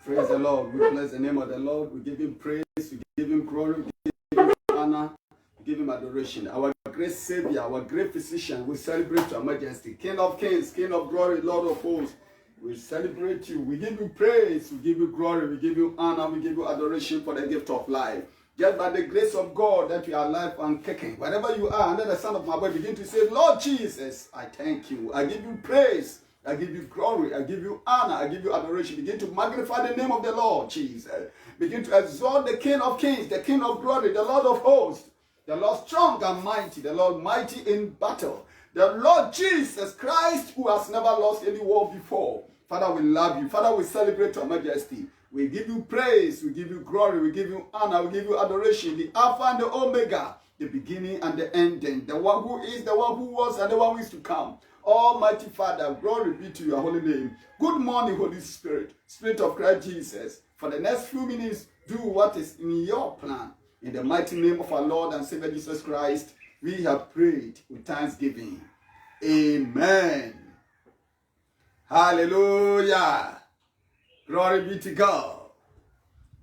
Praise the Lord. We bless the name of the Lord. We give him praise. We give him glory. We give him honor. We give him adoration. Our great Savior, our great physician, we celebrate your majesty. King of kings, King of glory, Lord of hosts. We celebrate you. We give you praise. We give you glory. We give you honor. We give you adoration for the gift of life. Just by the grace of God that you are alive and kicking. Wherever you are, under the sound of my voice, begin to say, Lord Jesus, I thank you. I give you praise. I give you glory. I give you honor. I give you adoration. Begin to magnify the name of the Lord Jesus. Begin to exalt the King of kings, the King of glory, the Lord of hosts, the Lord strong and mighty, the Lord mighty in battle, the Lord Jesus Christ who has never lost any war before. Father, we love you. Father, we celebrate your majesty. We give you praise. We give you glory. We give you honor. We give you adoration. The Alpha and the Omega, the beginning and the ending, the one who is, the one who was, and the one who is to come. Almighty Father, glory be to your holy name. Good morning, Holy Spirit, Spirit of Christ Jesus. For the next few minutes, do what is in your plan. In the mighty name of our Lord and Savior Jesus Christ, we have prayed with thanksgiving. Amen. Hallelujah. Glory be to God.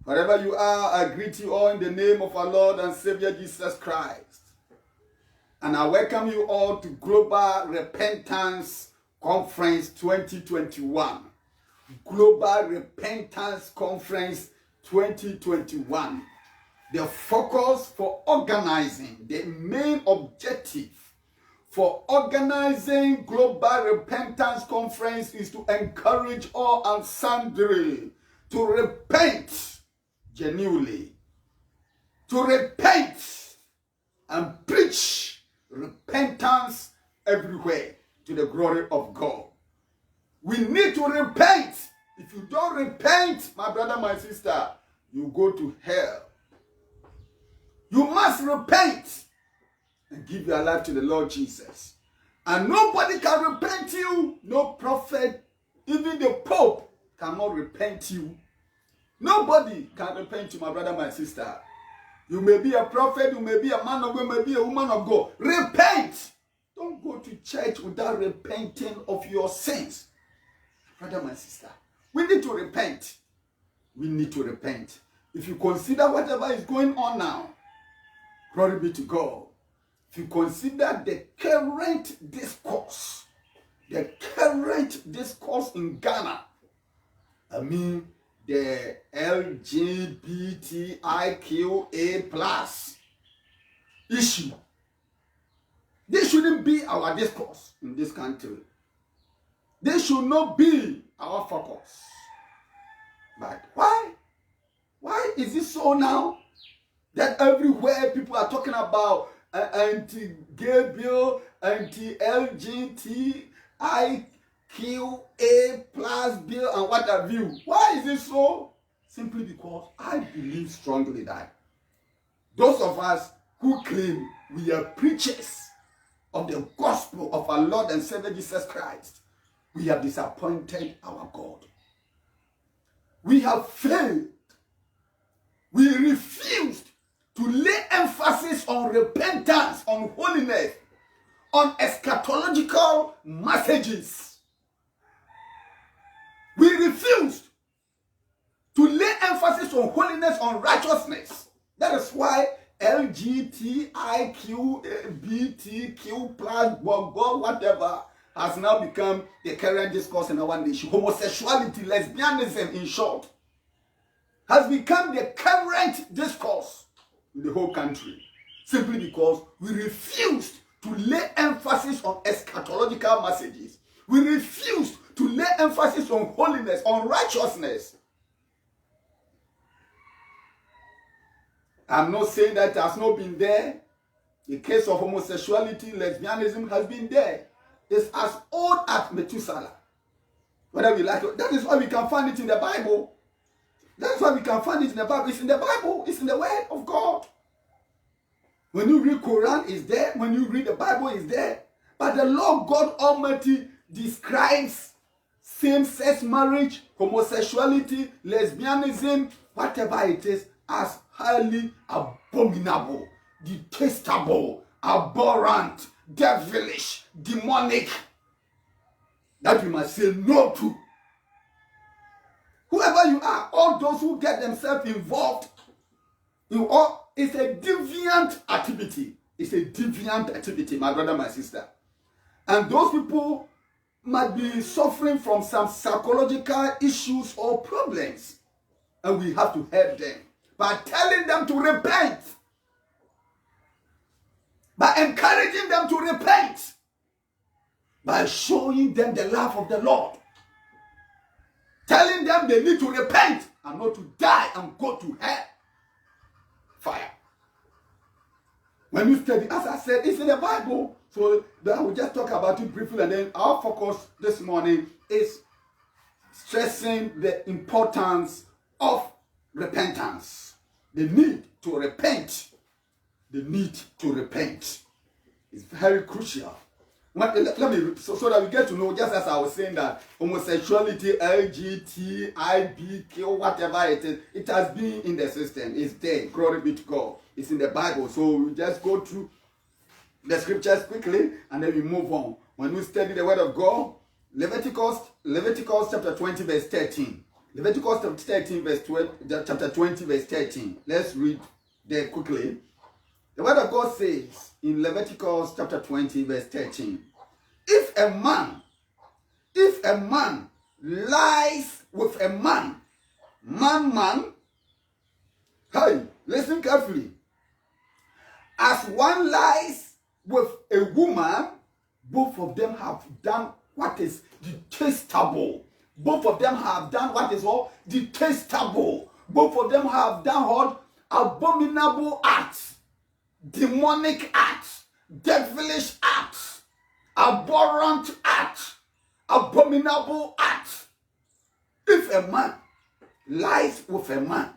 Wherever you are, I greet you all in the name of our Lord and Savior Jesus Christ. And I welcome you all to Global Repentance Conference 2021. Global Repentance Conference 2021. The focus for organizing, the main objective for organizing Global Repentance Conference is to encourage all and sundry to repent genuinely, to repent and preach repentance everywhere to the glory of God. We need to repent. If you don't repent, my brother, my sister, you go to hell. You must repent and give your life to the Lord Jesus. And nobody can repent you. No prophet, even the Pope cannot repent you. Nobody can repent you, my brother, my sister. You may be a prophet, you may be a man of God, you may be a woman of God. Repent. Don't go to church without repenting of your sins. Brother, my sister, we need to repent. We need to repent. If you consider whatever is going on now, glory be to God. If you consider the current discourse in Ghana, I mean, the LGBTIQA plus issue. This shouldn't be our discourse in this country. This should not be our focus. But why? Why is it so now that everywhere people are talking about anti-gay bill, anti-LGBTIQA plus bill and what have you? Why is it so? Simply because I believe strongly that those of us who claim we are preachers of the gospel of our Lord and Savior Jesus Christ, we have disappointed our God. We have failed. We refused to lay emphasis on repentance, on holiness, on eschatological messages. We refused to lay emphasis on holiness, on righteousness. That is why LGBTQ plus whatever has now become the current discourse in our nation. Homosexuality, lesbianism in short, has become the current discourse in the whole country. Simply because we refused to lay emphasis on eschatological messages. We refused to lay emphasis on holiness, on righteousness. I'm not saying that it has not been there. The case of homosexuality, lesbianism has been there. It's as old as Methuselah. Whether we like it, that is why we can find it in the Bible. That's why we can find it in the Bible. It's in the Bible. It's in the Word of God. When you read Quran, it's there. When you read the Bible, it's there. But the Lord God Almighty describes same-sex marriage, homosexuality, lesbianism, whatever it is, as highly abominable, detestable, abhorrent, devilish, demonic, that we must say no to. Whoever you are, all those who get themselves involved in all, it's a deviant activity. It's a deviant activity, my brother, my sister. And those people might be suffering from some psychological issues or problems. And we have to help them by telling them to repent, by encouraging them to repent, by showing them the love of the Lord, telling them they need to repent and not to die and go to hell. Fire. When you study, as I said, it's in the Bible. So I will just talk about it briefly, and then our focus this morning is stressing the importance of repentance. The need to repent. The need to repent is very crucial. Let me, so that we get to know, just as I was saying, that homosexuality, LGBTQ, whatever it is, it has been in the system. It's there. Glory be to God. It's in the Bible. So we just go through the scriptures quickly, and then we move on. When we study the word of God, Leviticus chapter 20, verse 13. Leviticus chapter 13, verse 12, chapter 20, verse 13. Let's read there quickly. The word of God says in Leviticus chapter 20, verse 13, if a man lies with a man, hey, listen carefully. As one lies with a woman, both of them have done what is detestable. Both of them have done what is what? Detestable. Both of them have done what? Abominable acts. Demonic acts, devilish acts, abhorrent acts, abominable acts. If a man lies with a man,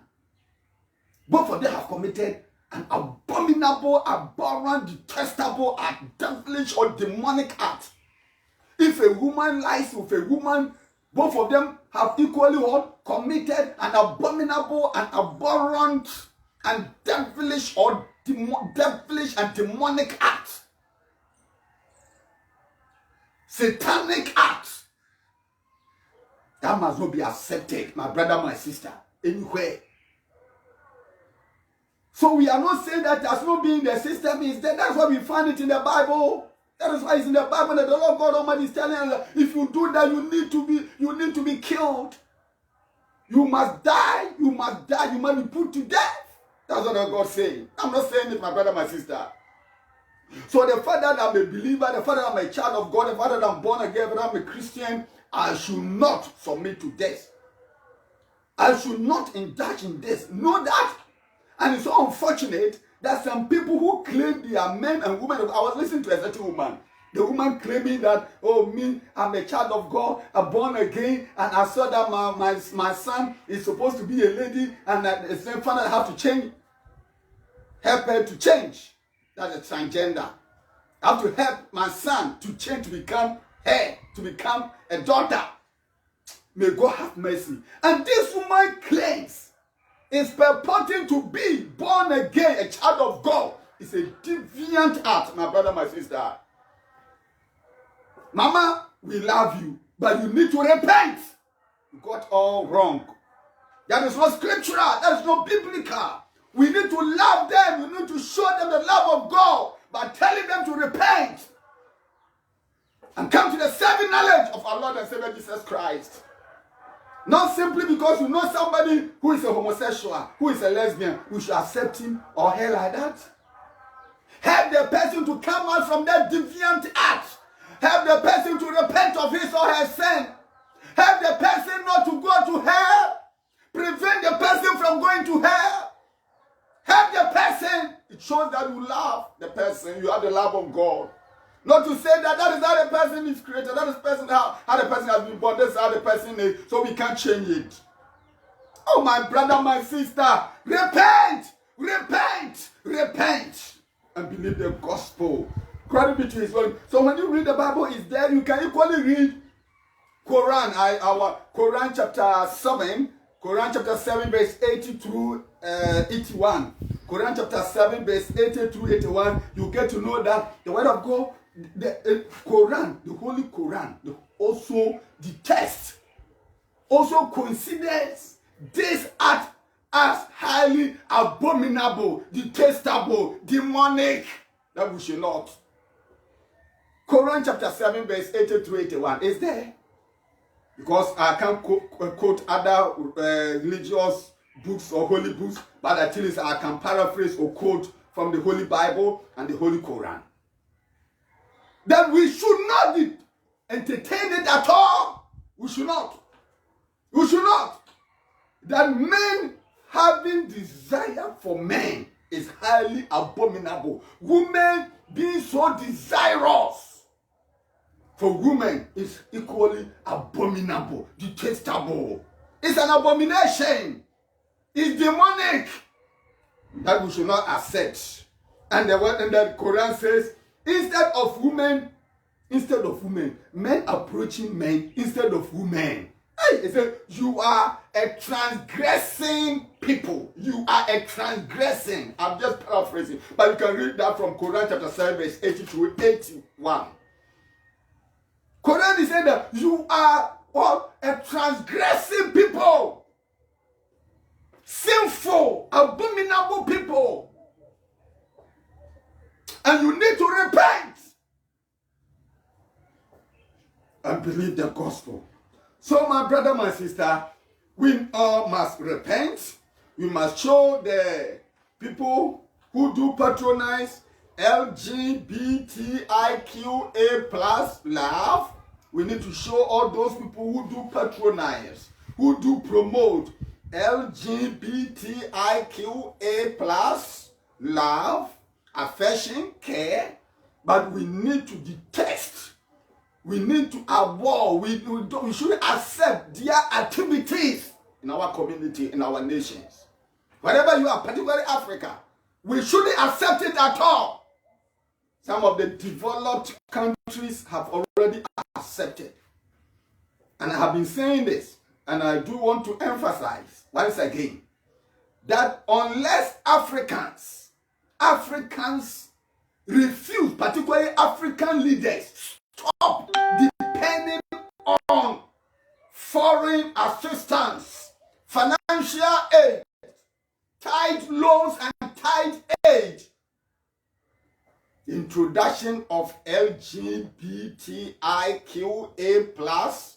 both of them have committed an abominable, abhorrent, detestable act, devilish or demonic act. If a woman lies with a woman, both of them have equally committed an abominable and abhorrent and devilish or devilish and demonic acts, satanic acts. That must not be accepted, my brother, my sister, anywhere. So we are not saying that has not been the system is there. That's why we find it in the Bible. That is why it's in the Bible that the Lord God Almighty is telling us that if you do that, you need to be killed. You must die. You must die. You must be put to death. That's what God is saying. I'm not saying it, my brother, my sister. So the fact that I'm a believer, the fact that I'm a child of God, the fact that I'm born again, that I'm a Christian, I should not submit to this. I should not indulge in this. Know that. And it's so unfortunate that some people who claim they are men and women, I was listening to a certain woman. The woman claiming that, oh, me, I'm a child of God, I'm born again, and I saw that my son is supposed to be a lady, and that the same father have to change, help her to change. That's a transgender. I have to help my son to change, to become her, to become a daughter. May God have mercy. And this woman claims is purporting to be born again, a child of God. It's a deviant act, my brother, my sister. Mama, we love you, but you need to repent. You got all wrong. That is not scriptural. That is not biblical. We need to love them. We need to show them the love of God by telling them to repent and come to the saving knowledge of our Lord and Savior Jesus Christ. Not simply because you know somebody who is a homosexual, who is a lesbian, we should accept him or her like that. Help the person to come out from that deviant act. Help the person to repent of his or her sin. Help the person not to go to hell. Prevent the person from going to hell. Help the person. It shows that you love the person. You have the love of God. Not to say that that is how the person is created. That is person how the person has been born. That's how the person is. So we can't change it. Oh, my brother, my sister. Repent. Repent. Repent. And believe the gospel. Glory be to his word. So when you read the Bible, it's there. You can equally read Quran. Our Quran chapter 7. Quran chapter 7 verse 80 through 81. Quran chapter 7 verse 80 through 81. You get to know that the word of God, the Quran, the Holy Quran, also detests also considers this act as highly abominable, detestable, demonic, that we should not. Quran chapter 7 verse 80 to 81 is there. Because I can't quote other religious books or holy books, but at least I can paraphrase or quote from the Holy Bible and the Holy Quran. That we should not entertain it at all. We should not. We should not. That men having desire for men is highly abominable. Women being so desirous for women is equally abominable, detestable. It's an abomination. It's demonic. That we should not accept. And the Quran says, instead of women, men approaching men instead of women. Hey, it says, you are a transgressing people. You are a transgressing. I'm just paraphrasing. But you can read that from Quran chapter 7, verse 80 to 81. Quran is saying that you are what? A transgressing people. Sinful, abominable people. And you need to repent and believe the gospel. So my brother, my sister, we all must repent. We must show the people who do patronize LGBTIQA plus love. We need to show all those people who do patronize, who do promote LGBTIQA plus love, affection, care, but we need to detest. We need to abhor. We shouldn't accept their activities in our community, in our nations. Wherever you are, particularly Africa, we shouldn't accept it at all. Some of the developed countries have already accepted. And I have been saying this, and I do want to emphasize once again, that unless Africans refuse, particularly African leaders, stop depending on foreign assistance, financial aid, tithe loans and tithe aid, introduction of LGBTIQA plus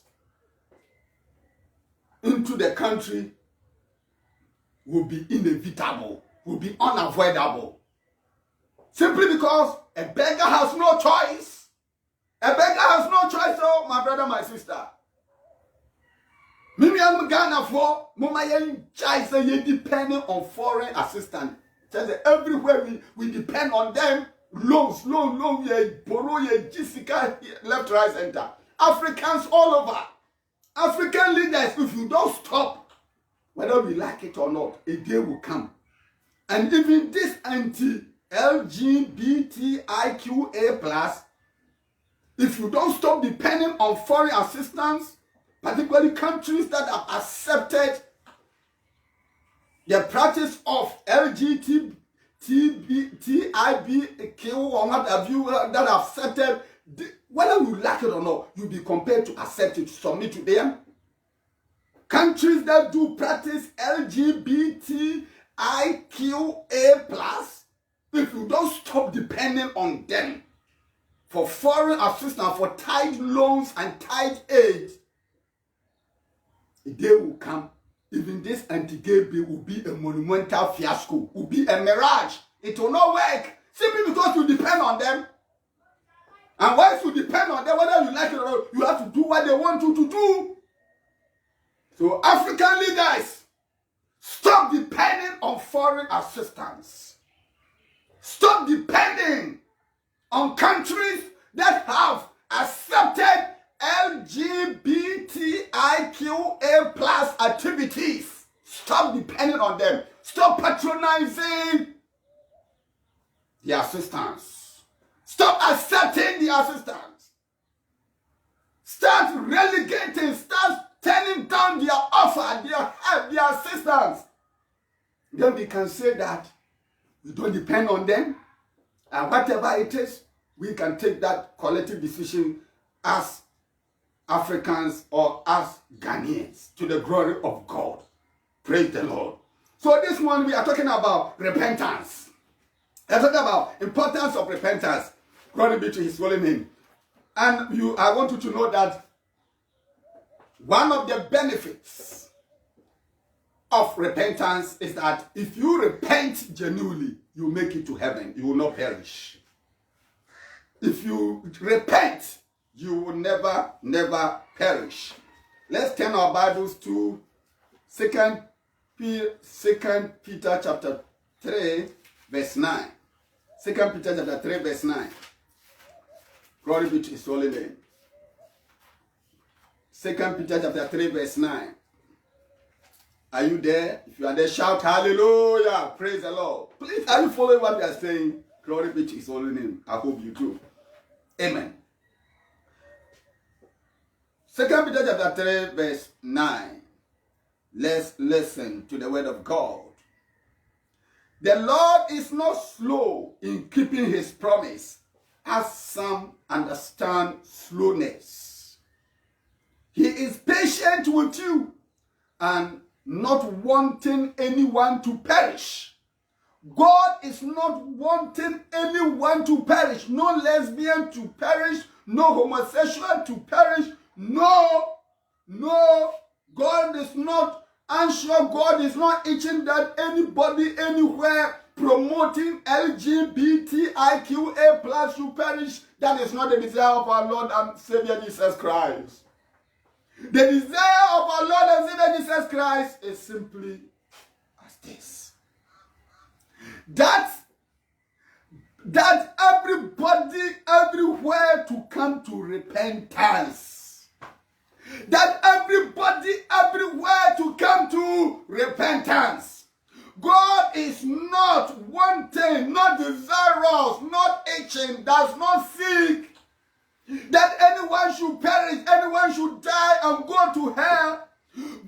into the country will be inevitable, will be unavoidable. Simply because a beggar has no choice. A beggar has no choice, oh, my brother, my sister. Mimi am Ghana for Mama yen choice you depending on foreign assistance. Just everywhere we depend on them. Loans, ye borrow ye Jessica left, right, center. Africans all over. African leaders, if you don't stop, whether we like it or not, a day will come. And even this anti-LGBTIQA plus, if you don't stop depending on foreign assistance, particularly countries that have accepted the practice of LGBTIQ or what have you that have accepted, whether you like it or not, you'll be compelled to accept it, to submit to them. Countries that do practice LGBTIQA plus, if you don't stop depending on them for foreign assistance, for tithe loans and tithe aid, a day will come, even this anti-gay bill will be a monumental fiasco, will be a mirage. It will not work, simply because you depend on them. And once you depend on them, whether you like it or not, you have to do what they want you to do. So African leaders, stop depending on foreign assistance. Stop depending on countries that have accepted LGBTIQA plus activities. Stop depending on them. Stop patronizing the assistance. Stop accepting the assistance. Start relegating, start turning down their offer, their help, their assistance. Then we can say that we don't depend on them. And whatever it is, we can take that collective decision as Africans or us Ghanaians to the glory of God. Praise the Lord. So this one we are talking about repentance. We are talking about importance of repentance. Glory be to his holy name. And I want you to know that one of the benefits of repentance is that if you repent genuinely, you make it to heaven. You will not perish. If you repent, you will never perish. Let's turn our Bibles to 2 Peter chapter 3, verse 9. 2 Peter chapter 3, verse 9. Glory be to his holy name. 2 Peter chapter 3, verse 9. Are you there? If you are there, shout hallelujah. Praise the Lord. Please, are you following what we are saying? Glory be to his holy name. I hope you do. Amen. 2 Peter chapter 3, verse 9. Let's listen to the word of God. The Lord is not slow in keeping his promise, as some understand slowness. He is patient with you and not wanting anyone to perish. God is not wanting anyone to perish. No lesbian to perish. No homosexual to perish. No. God is not unsure. God is not itching that anybody anywhere promoting LGBTIQA plus to perish. That is not the desire of our Lord and Savior Jesus Christ. The desire of our Lord and Savior Jesus Christ is simply as this. That everybody everywhere to come to repentance. That everybody everywhere to come to repentance. God is not wanting, not desirous, not itching, does not seek that anyone should perish, anyone should die and go to hell.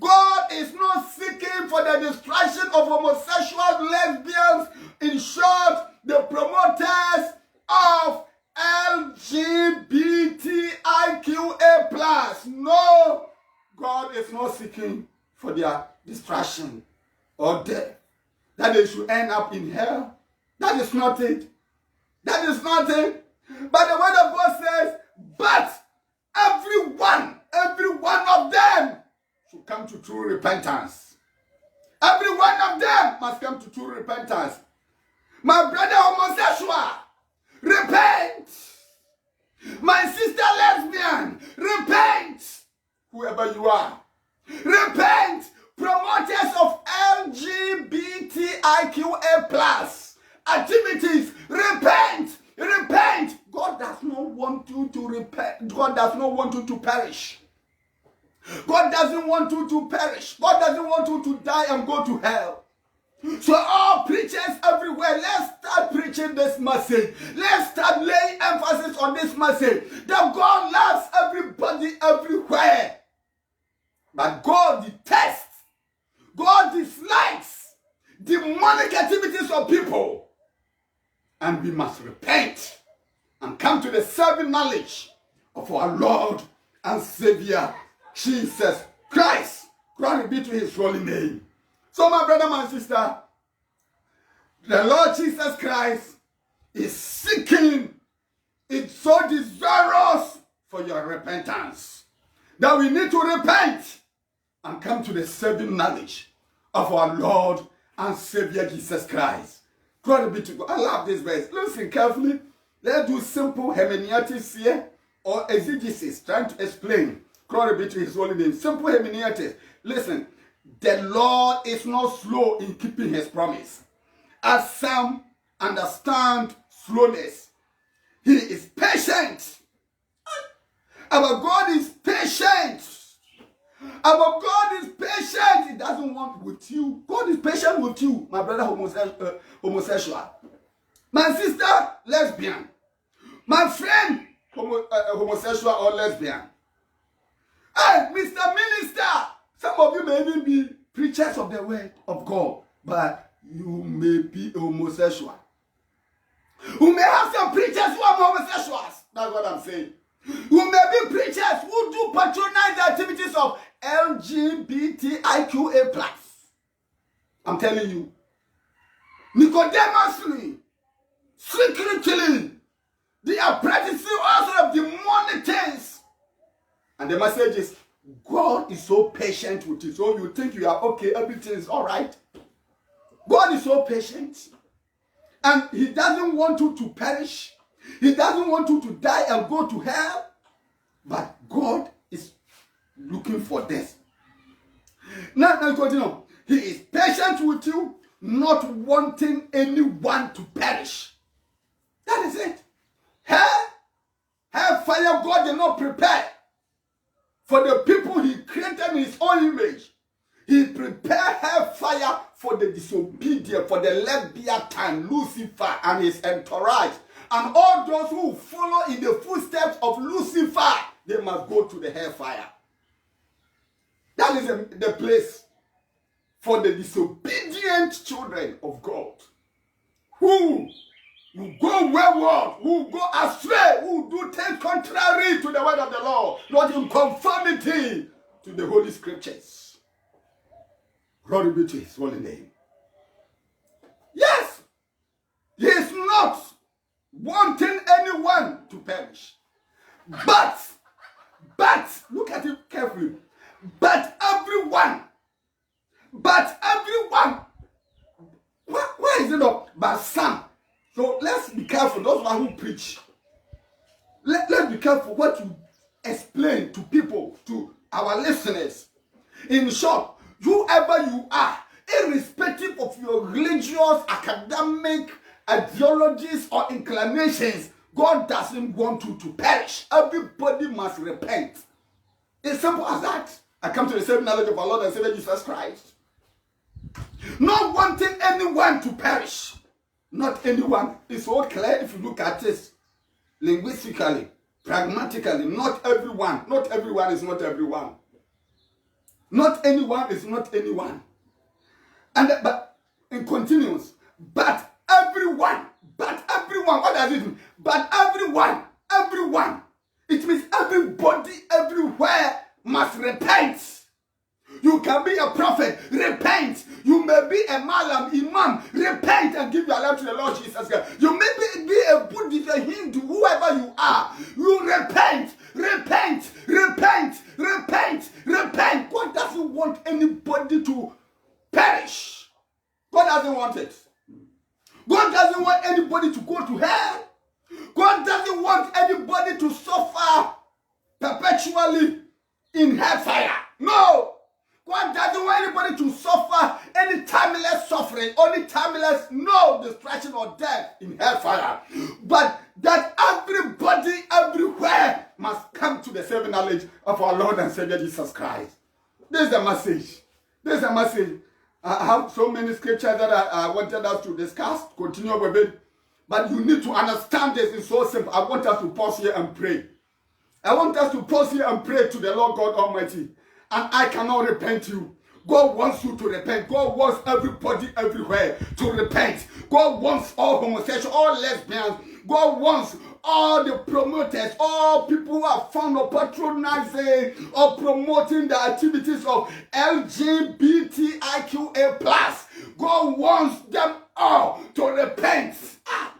God is not seeking for the destruction of homosexual, lesbians, in short, the promoters of LGBTIQA+. No, God is not seeking for their destruction or death, that they should end up in hell. That is not it. That is not it. But the word of God says, but every one of them should come to true repentance. Every one of them must come to true repentance. My brother homosexual, repent. My sister lesbian, repent. Whoever you are, repent. Promoters of LGBTIQA+ activities, repent. Repent. God does not want you to repent. God does not want you to perish. God doesn't want you to perish. God doesn't want you to die and go to hell. So all preachers everywhere, let's start preaching this message. Let's start laying emphasis on this message. That God loves everybody everywhere. But God detests, God dislikes demonic activities of people. And we must repent and come to the saving knowledge of our Lord and Savior, Jesus Christ. Glory be to his holy name. So my brother, my sister, the Lord Jesus Christ is seeking, it's so desirous for your repentance that we need to repent and come to the saving knowledge of our Lord and Savior Jesus Christ. Glory be to God. I love this verse. Listen carefully. Let's do simple hermeneutics here or exegesis, trying to explain. Glory be to his holy name. Simple hermeneutics. Listen, the Lord is not slow in keeping his promise, as some understand slowness. He is patient. Our God is patient. Our God is patient. He doesn't want with you. God is patient with you, my brother homosexual. My sister, lesbian. My friend, homosexual or lesbian. Hey, Mr. Minister, some of you may even be preachers of the word of God, but you may be homosexual. We may have some preachers who are homosexuals. That's what I'm saying. You may be preachers who do patronize the activities of LGBTIQA+. I'm telling you. Nicodemously, secretly, they are practicing all sorts of demonic things. And the message is, God is so patient with you. So you think you are okay, everything is all right. God is so patient. And he doesn't want you to perish. He doesn't want you to die and go to hell. But God is looking for this. Now continue. He is patient with you, not wanting anyone to perish. That is it. Hellfire, God did not prepare for the people he created in his own image. He prepared hellfire for the disobedient, for the Leviathan, Lucifer and his entourage. And all those who follow in the footsteps of Lucifer, they must go to the hellfire. That is the place for the disobedient children of God, who will go wayward, who go astray, who do things contrary to the word of the Lord, not in conformity to the Holy Scriptures. Glory be to his holy name. Yes, he is not wanting anyone to perish. But, look at it carefully. But everyone. Why is it not? But some. So let's be careful. Those who preach. Let's be careful what you explain to people, to our listeners. In short, whoever you are, irrespective of your religious, academic, ideologies or inclinations, God doesn't want you to perish. Everybody must repent. It's simple as that. I come to the same knowledge of our Lord and Savior Jesus Christ. Not wanting anyone to perish. Not anyone. It's all clear if you look at this linguistically, pragmatically. Not everyone. Not everyone is not everyone. Not anyone is not anyone. But in continuous. But everyone. What does it mean? But everyone. It means everybody, everywhere must repent. You can be a prophet, repent. You may be a malam, imam, repent and give your life to the Lord Jesus Christ. You may be a Buddhist, a Hindu, whoever you are. You repent. God doesn't want anybody to perish. God doesn't want it. God doesn't want anybody to go to hell. God doesn't want anybody to suffer perpetually in hellfire. No. God doesn't want anybody to suffer any timeless suffering, only timeless, no destruction or death in hellfire. But that everybody, everywhere must come to the saving knowledge of our Lord and Savior Jesus Christ. This is the message. I have so many scriptures that I wanted us to discuss, continue with it. But you need to understand this. It's so simple. I want us to pause here and pray. I want us to pause here and pray to the Lord God Almighty. And I cannot repent you. God wants you to repent. God wants everybody everywhere to repent. God wants all homosexuals, all lesbians. God wants all the promoters, all people who are found of patronizing or promoting the activities of LGBTIQA+. God wants them all to repent.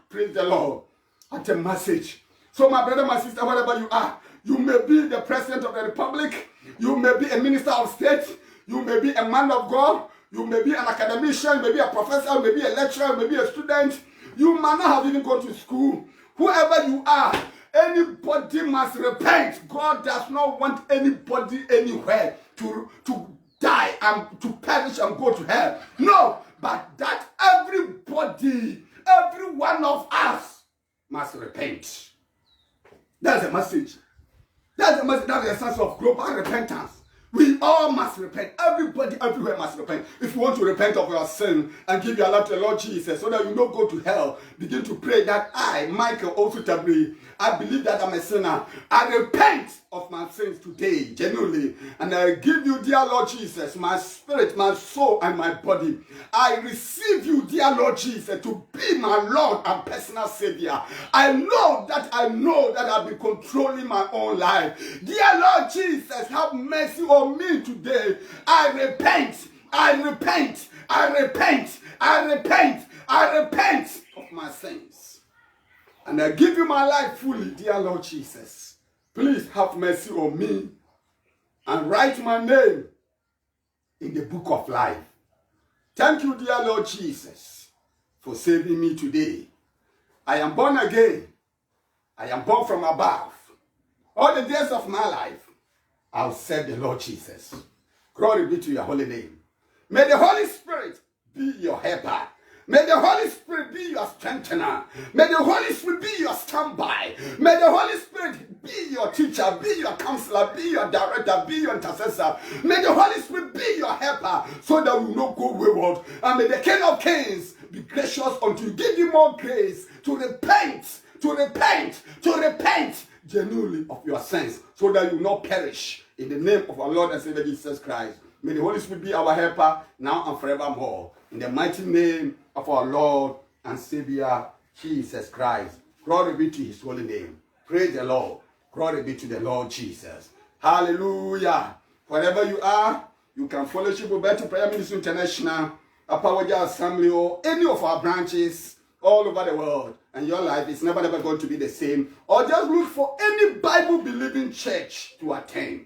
Praise the Lord. What a message. So my brother, my sister, whatever you are, you may be the president of the republic, you may be a minister of state, you may be a man of God, you may be an academician, maybe a professor, maybe a lecturer, maybe a student. You might not have even gone to school. Whoever you are, anybody must repent. God does not want anybody anywhere to die and to perish and go to hell. No, but that everybody, every one of us must repent. That's the message. That's the message. That's the essence of global repentance. We all must repent. Everybody, everywhere must repent. If you want to repent of your sin and give your life to the Lord Jesus so that you don't go to hell, begin to pray that I, Michael Osutabri, I believe that I'm a sinner. I repent of my sins today, genuinely. And I give you, dear Lord Jesus, my spirit, my soul, and my body. I receive you, dear Lord Jesus, to be my Lord and personal Savior. I know that I've been controlling my own life. Dear Lord Jesus, have mercy on me today. I repent. I repent. I repent. I repent. I repent of my sins. And I give you my life fully, dear Lord Jesus. Please have mercy on me and write my name in the book of life. Thank you, dear Lord Jesus, for saving me today. I am born again. I am born from above. All the days of my life, I'll serve the Lord Jesus. Glory be to your holy name. May the Holy Spirit be your helper. May the Holy Spirit be your strengthener. May the Holy Spirit be your standby. May the Holy Spirit be your teacher, be your counselor, be your director, be your intercessor. May the Holy Spirit be your helper so that we will not go wayward. And may the King of Kings be gracious unto you. Give you more grace to repent, genuinely of your sins so that you will not perish. In the name of our Lord and Savior Jesus Christ. May the Holy Spirit be our helper now and forevermore. In the mighty name of our Lord and Savior Jesus Christ. Glory be to his holy name. Praise the Lord. Glory be to the Lord Jesus. Hallelujah. Wherever you are, you can fellowship with Better Prayer Ministry International, Apawaja Assembly, or any of our branches all over the world. And your life is never going to be the same. Or just look for any Bible-believing church to attend.